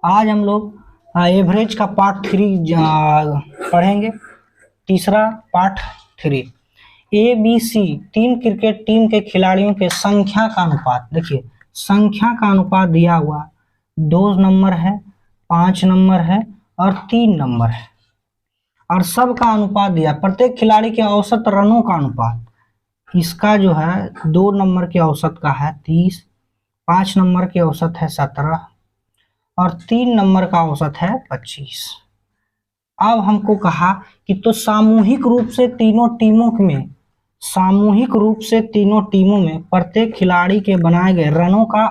आज हम लोग एवरेज का पार्ट 3 पढ़ेंगे। तीसरा पार्ट 3। ABC तीन क्रिकेट टीम के खिलाड़ियों के संख्या का अनुपात। देखिए संख्या का अनुपात दिया हुआ 2 नंबर है, 5 नंबर है और 3 नंबर है, और सबका अनुपात दिया प्रत्येक खिलाड़ी के औसत रनों का अनुपात। इसका जो है 2 नंबर के औसत का है 30, 5 नंबर के औसत है 17 और 3 नंबर का औसत है 25। अब हमको कहा कि तो सामूहिक रूप से तीनों टीमों में प्रत्येक खिलाड़ी के बनाए गए रनों का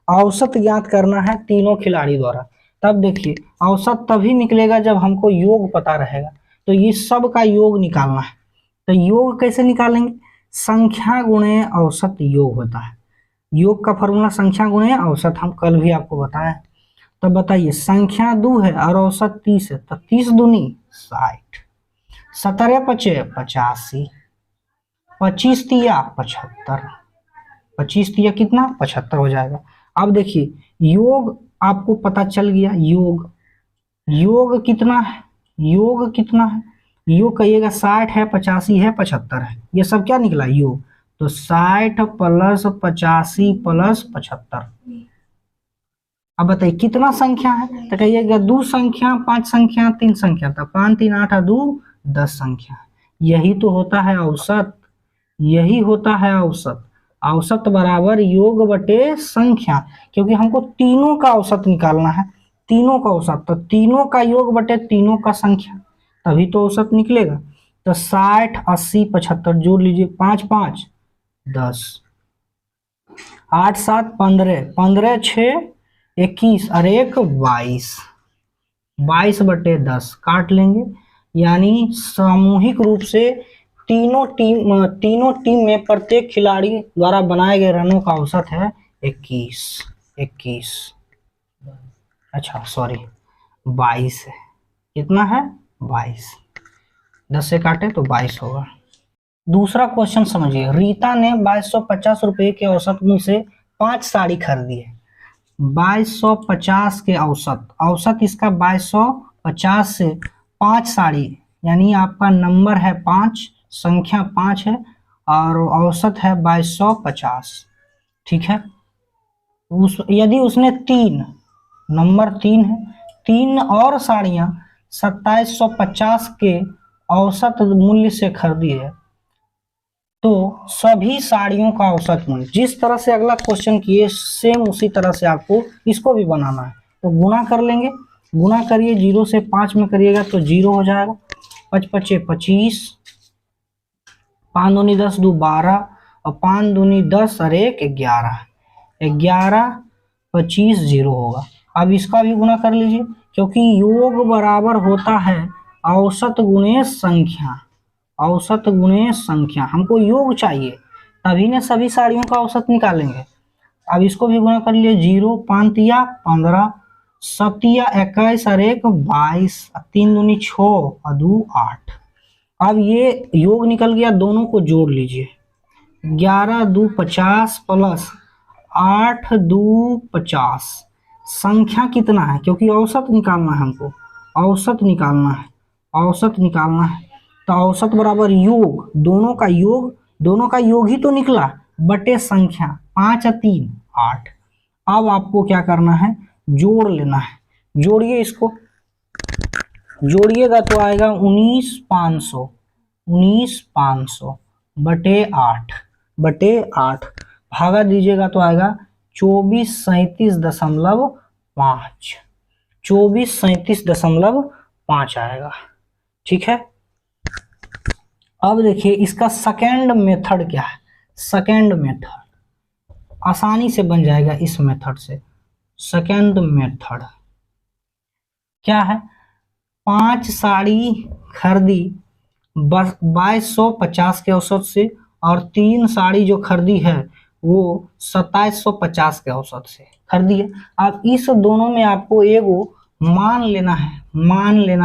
औसत ज्ञात करना है तीनों खिलाड़ी द्वारा। तब देखिए औसत तभी निकलेगा जब हमको योग पता रहेगा। तो ये सब का योग निकालना है। तो योग कैसे निकालेंगे? संख्या गुणे औसत योग होता है। योग का फॉर्मूला संख्या गुणे औसत, हम कल भी आपको बताएं। तो बताइए संख्या 2 है और औसत 30 है, तो 30 दूनी 60, 17 पचे 85, 25 तिया 75, 25 तिया कितना 75 हो जाएगा। अब देखिए योग आपको पता चल गया। योग कितना है? योग कहिएगा 60 है, 85 है, 75 है, ये सब क्या निकला योग। तो 60 प्लस 85 प्लस 75। अब बताइए कितना संख्या है? तो कहिएगा 2 संख्या, 5 संख्या, 3 संख्या। तो 5 3 8 2 10 संख्या। यही तो होता है औसत। औसत बराबर योग बटे संख्या, क्योंकि हमको तीनों का औसत निकालना है। तीनों का औसत तो तीनों का योग बटे तीनों का संख्या, तभी तो औसत निकलेगा। तो 60 80 75 जोड़ लीजिए, 5 5 10, 8 7 15, 15 6 21 और 1 22, 22 बटे 10 काट लेंगे। यानी सामूहिक रूप से तीनों टीम में प्रत्येक खिलाड़ी द्वारा बनाए गए रनों का औसत है 21। अच्छा सॉरी 22 है। कितना है? 22। 10 से काटे तो 22 होगा। दूसरा क्वेश्चन समझिए। रीता ने 2250 रुपए के औसत मूल्य से 5 साड़ी खरीदी है। 2250 के औसत इसका 2250 से 5 साड़ी, यानी आपका नंबर है 5, संख्या 5 है और औसत है 2250। ठीक है। यदि उसने 3 नंबर 3 है, 3 और साड़ियां 2750 के औसत मूल्य से खरीदी है, तो सभी साड़ियों का औसत मूल्य, जिस तरह से अगला क्वेश्चन किए सेम उसी तरह से आपको इसको भी बनाना है। तो गुणा कर लेंगे। गुणा करिए, 0 से 5 में करिएगा तो 0 हो जाएगा। 5 पचे 25, 5 दूनी 10 2 12 और 5 दूनी 10 और 1 11, 11 25 0 होगा। अब इसका भी गुणा कर लीजिए, क्योंकि योग बराबर होता है औसत गुणे संख्या। औसत गुणे संख्या, हमको योग चाहिए तभी ने सभी साड़ियों का औसत निकालेंगे। अब इसको भी गुणा कर लिए, 0 5 तिया 15, 7 21 और 1 22, 3 दूनी 6 और 2 8। अब ये योग निकल गया, दोनों को जोड़ लीजिए। 11 2 50 प्लस 8 2 50। संख्या कितना है? क्योंकि औसत निकालना है हमको, औसत निकालना है। तो औसत बराबर योग, दोनों का योग ही तो निकला बटे संख्या, 5 और 3 8। अब आपको क्या करना है? जोड़ लेना है। जोड़िए, इसको जोड़िएगा तो आएगा 19,500 बटे 8 भागा दीजिएगा तो आएगा 2437.5, 2437.5 आएगा। ठीक है। अब देखिए इसका सेकेंड मेथड क्या है। सेकेंड मेथड आसानी से बन जाएगा इस मेथड से। सेकेंड मेथड क्या है? 5 साड़ी खरीदी 2250 के औसत से, और 3 साड़ी जो खरीदी है वो 2750 के औसत से खरीदी है। अब इस दोनों में आपको एगो मान लेना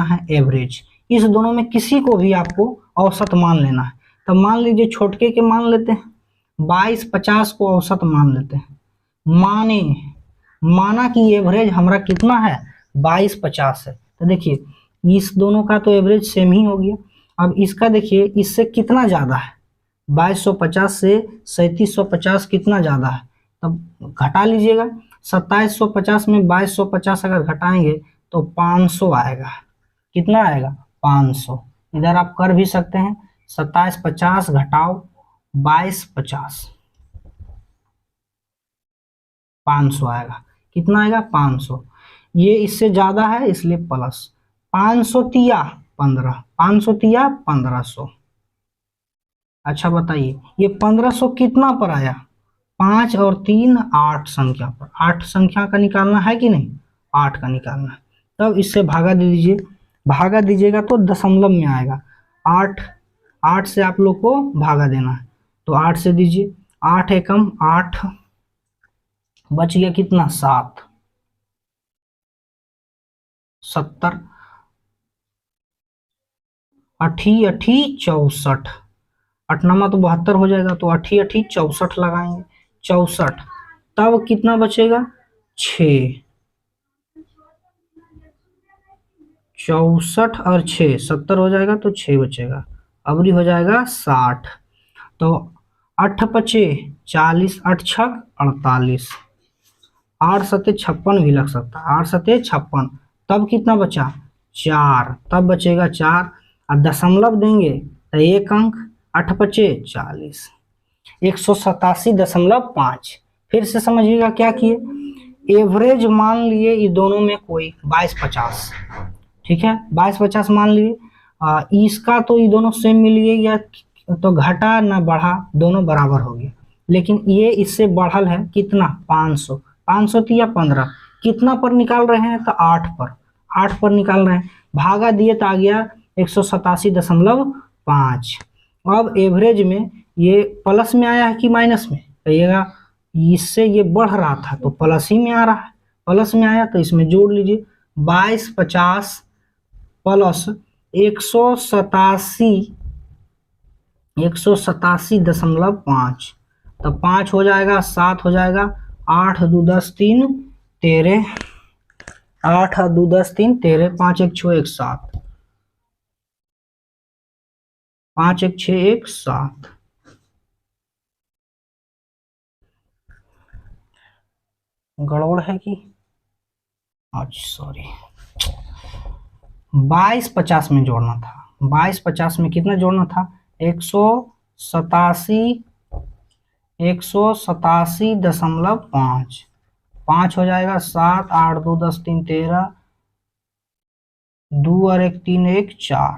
है एवरेज। इस दोनों में किसी को भी आपको औसत मान लेना है। तो मान लीजिए छोटके के मान लेते हैं, 2250 को औसत मान लेते हैं। माना कि एवरेज हमारा कितना है 2250 है, तो देखिए इस दोनों का तो एवरेज सेम ही हो गया। अब इसका देखिए इससे कितना ज्यादा है, 2250 से 3750 कितना ज्यादा है, तब घटा लीजिएगा। 2750 में 2250 अगर घटाएंगे तो 500 आएगा। कितना आएगा 500। इधर आप कर भी सकते हैं, 2750 घटाओ 2250, 500 आएगा। कितना आएगा 500। ये इससे ज्यादा है इसलिए प्लस 500 तिया 15, 500 तिया 1500। अच्छा बताइए ये 1500 कितना पर आया, 5 और 3 8 संख्या पर, 8 संख्या का निकालना है कि नहीं, 8 का निकालना है। तब इससे भागा दे दीजिए, भागा दीजिएगा तो दशमलव में आएगा। 8, 8 से आप लोग को भागा देना है, तो 8 से दीजिए, 8 एकम 8, बच गया कितना 7, 70, 8 8 64, 8 9 तो 72 हो जाएगा, तो 8 8 64 लगाएंगे, 64। तब कितना बचेगा 6, 64 और 6 70 हो जाएगा, तो 6 बचेगा, अबरी हो जाएगा 60। तो 8 पचे 40, 8 छक 48, 8 सते 56 भी लग सकता है, 8 सते 56। तब कितना बचा 4, तब बचेगा 4, और दशमलव देंगे तो 1 अंक, 8 पचे 40, 187.5। फिर से समझिएगा क्या किए, एवरेज मान लिए ये दोनों में कोई 2250, ठीक है 2250 मान लिए। इसका तो ये दोनों सेम मिल गया, तो घटा ना बढ़ा, दोनों बराबर हो गए। लेकिन ये इससे बढ़ल है कितना 500, 500 या 15, कितना पर निकाल रहे हैं तो 8 पर, 8 पर निकाल रहे हैं, भागा दिए तो आ गया 187.5। अब एवरेज में ये प्लस में आया है कि माइनस में, कहिएगा इससे ये बढ़ रहा था तो प्लस ही में आ रहा है, प्लस में आया तो इसमें जोड़ लीजिए, 2250 प्लस 187.5, तो 5 हो जाएगा, 7 हो जाएगा, 8 2 10 3 13, 8 2 10 3 13, 5 1 6 1 7, 5 1 6 1 7। गड़बड़ है कि, अच्छा सॉरी, 2250 में जोड़ना था, 2250 में कितना जोड़ना था 187.5, 5 हो जाएगा, 7 8 2 10 3 13, 2 और 1 3 1 4,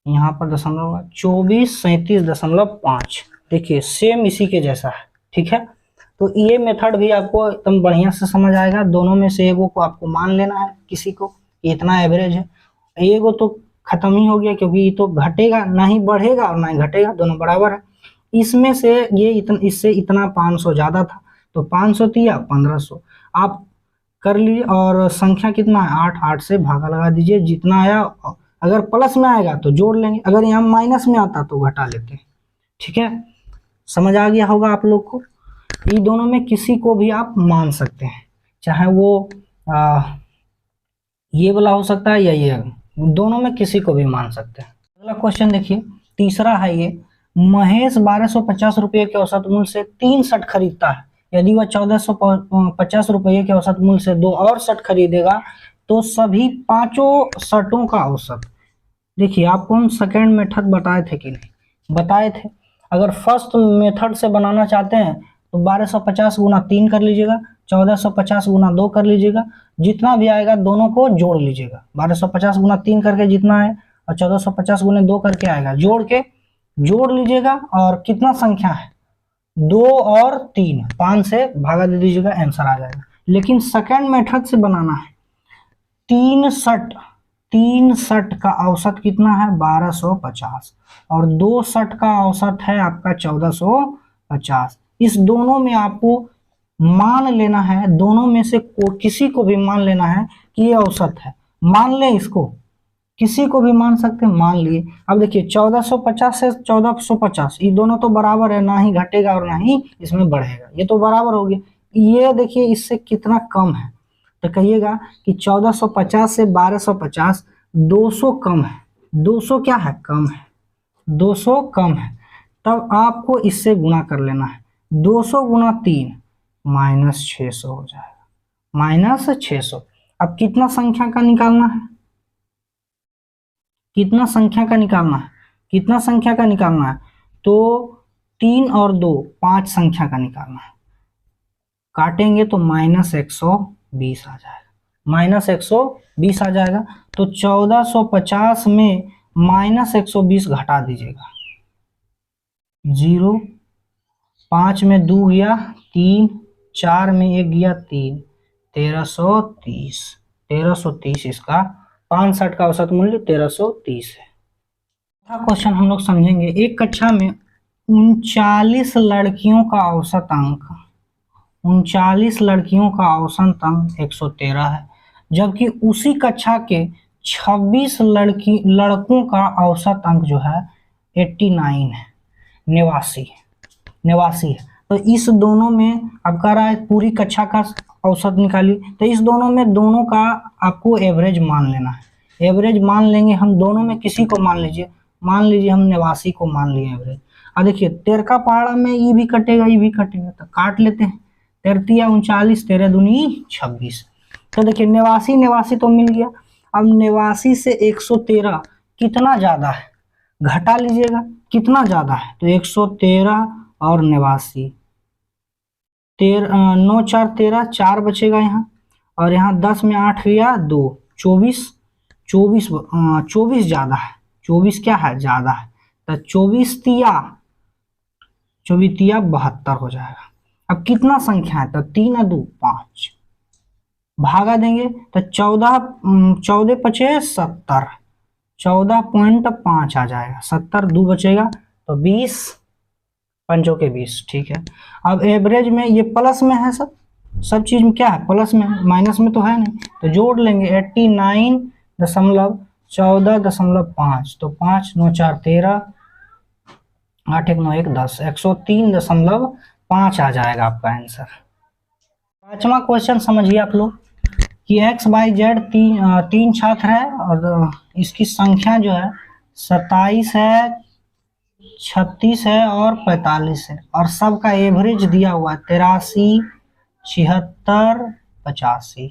यहाँ पर दशमलव 2437.5। देखिए सेम इसी के जैसा है, ठीक है। तो ये मेथड भी आपको एकदम बढ़िया से समझ आएगा, दोनों में से एगो को आपको मान लेना है, किसी को इतना एवरेज है, एगो तो खत्म ही हो गया, क्योंकि ये तो घटेगा ना ही बढ़ेगा और ना ही घटेगा, दोनों बराबर है। इसमें से ये इससे इतना 500 ज्यादा था, तो 500 दिया 1500 आप कर लीजिए, और संख्या कितना है 8, 8 से भागा लगा दीजिए, जितना आया, अगर प्लस में आएगा तो जोड़ लेंगे, अगर यहाँ माइनस में आता तो घटा लेते हैं, ठीक है। समझ आ गया होगा आप लोग को। ये दोनों में किसी को भी आप मान सकते हैं, चाहे वो ये वाला हो सकता है या ये, दोनों में किसी को भी मान सकते हैं। अगला क्वेश्चन देखिए, तीसरा है ये, महेश 1250 रुपये के औसत मूल्य से 3 शर्ट खरीदता है, यदि वह 1450 रुपये के औसत मूल्य से 2 और शर्ट खरीदेगा तो सभी 5 शर्टों का औसत। देखिए आपको हम सेकेंड मेथड बताए थे कि नहीं, बताए थे। अगर फर्स्ट मेथड से बनाना चाहते हैं तो 1250 गुना 3 कर लीजिएगा, 1450 गुना 2 कर लीजिएगा, जितना भी आएगा दोनों को जोड़ लीजिएगा। 1250 गुना 3 करके जितना है और 1450 गुना 2 करके आएगा, जोड़ लीजिएगा, और कितना संख्या है 2 और 3, 5 से भागा दे दीजिएगा, आंसर आ जाएगा। लेकिन सेकेंड मेथड से बनाना है, 3 शर्ट का औसत कितना है 1250 और 2 शर्ट का औसत है आपका 1450। इस दोनों में आपको मान लेना है, दोनों में से किसी को भी मान लेना है कि ये औसत है, मान ले इसको, किसी को भी मान सकते हैं, मान लिए। अब देखिए 1450 से 1450 ये दोनों तो बराबर है, ना ही घटेगा और ना ही इसमें बढ़ेगा, ये तो बराबर हो गया। ये देखिए इससे कितना कम है, तो कहिएगा कि 1450 से 1250 200 कम है। 200 क्या है? कम है। 200 कम है, तब आपको इससे गुणा कर लेना है। 200 गुना 3 -600 हो जाएगा, -600। अब कितना संख्या का निकालना है? कितना संख्या का निकालना है? कितना संख्या का निकालना है? तो 3 और 2 5 संख्या का निकालना है। काटेंगे तो -120 आ जाएगा, -120 आ जाएगा। तो 1450 में -120 घटा दीजिएगा। 0, 5 में 2 गया 3, 4 में 1 गया 3, 1330। 1330 इसका 65 का औसत मूल्य 1330 है। क्वेश्चन हम लोग समझेंगे। एक कक्षा में 39 लड़कियों का औसत अंक 39 लड़कियों का औसत अंक 113 है, जबकि उसी कक्षा के 26 लड़कों का औसत अंक जो है 89 है, 89 है। तो इस दोनों में अब कह रहा है पूरी कक्षा का औसत निकालिए, तो इस दोनों में दोनों का आपको एवरेज मान लेना है। एवरेज मान लेंगे हम, दोनों में किसी को मान लीजिए हम 89 को मान लिए एवरेज। अब देखिए 13 का पहाड़ा में ये भी कटेगा, ये भी कटेगा, तो काट लेते हैं। 13 39, 13 दूनी 26। तो देखिए 89 तो मिल गया। अब 89 से 113 कितना ज्यादा है? घटा लीजिएगा कितना ज्यादा है। तो 113 और 89, 9 4 13, 4 बचेगा यहाँ, और यहाँ 10 में 8 गया 2, 24 ज्यादा है। 24 क्या है? ज्यादा है। तो 24 तिया 72 हो जाएगा। अब कितना संख्या है? तो 3 और 2 5, भागा देंगे तो 14 पचे 70, 14.5 आ जाएगा। 70 2 बचेगा तो 20, 5 के 20। ठीक है। अब एवरेज में ये प्लस में है, सब चीज में क्या है? प्लस में, माइनस में तो है नहीं, तो जोड़ लेंगे 89.14.5। तो 5 9 4 13, 8 1 9 1 10, 103.5 आ जाएगा आपका आंसर। पांचवा क्वेश्चन समझिए आप लोग कि x y z तीन छात्र है, और इसकी संख्या जो है 27 है, 36 है और 45 है, और सबका एवरेज दिया हुआ है 83, 76, 85।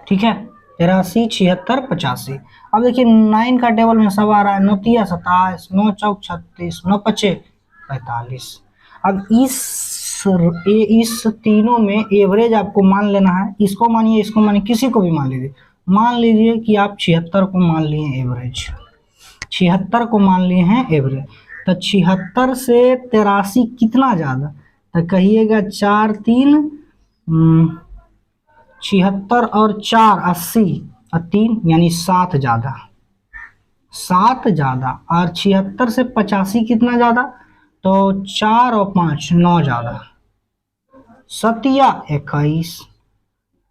ठीक है, 83, 76, 85। अब देखिए 9 का टेबल में सब आ रहा है, 9 3 27, 9 4 36, 9 5 45। अब इस तीनों में एवरेज आपको मान लेना है। इसको मानिए, इसको मानिए, किसी को भी मान लीजिए। मान लीजिए कि आप 76 को मान लिए एवरेज, 76 को मान लिए हैं एवरेज। तो 76 से 83 कितना ज्यादा? तो कहिएगा 4 3 76 और 4 80 और 3 यानी 7 ज्यादा, 7 ज्यादा। और 76 से 85 कितना ज्यादा? तो 4 और 5 9 ज्यादा, 7 21,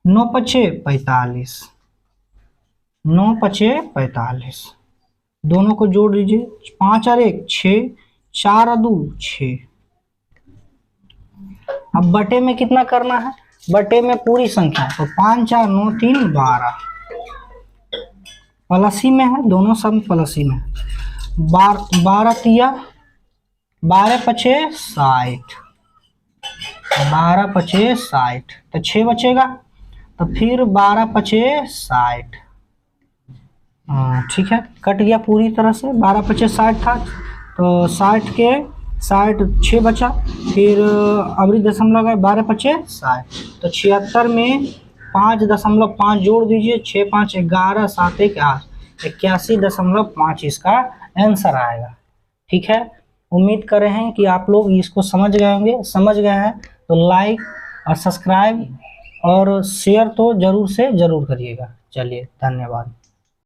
9 5 45, 9 5 45। दोनों को जोड़ लीजिए, 5 और 1 6, 4 और 2 6। अब बटे में कितना करना है? बटे में पूरी संख्या, तो 5 4 9 3 12, प्लसी में है, दोनों सब प्लसी में है। 12 तिया 12 पचे 60, 12 पचे 60, तो 6 बचेगा। तो फिर 12 पचे 60। ठीक है, कट गया पूरी तरह से। 12 पचे 60 था, तो 60 के 60 6 बचा, फिर अवधि दशमलव है 12 पचे 60। तो 76 में 5.5 जोड़ दीजिए, 6 5 11 7 1 8, 81.5 इसका आंसर आएगा। ठीक है, उम्मीद कर रहे हैं कि आप लोग इसको समझ गए होंगे। समझ गए हैं तो लाइक और सब्सक्राइब और शेयर तो जरूर से जरूर करिएगा। चलिए, धन्यवाद।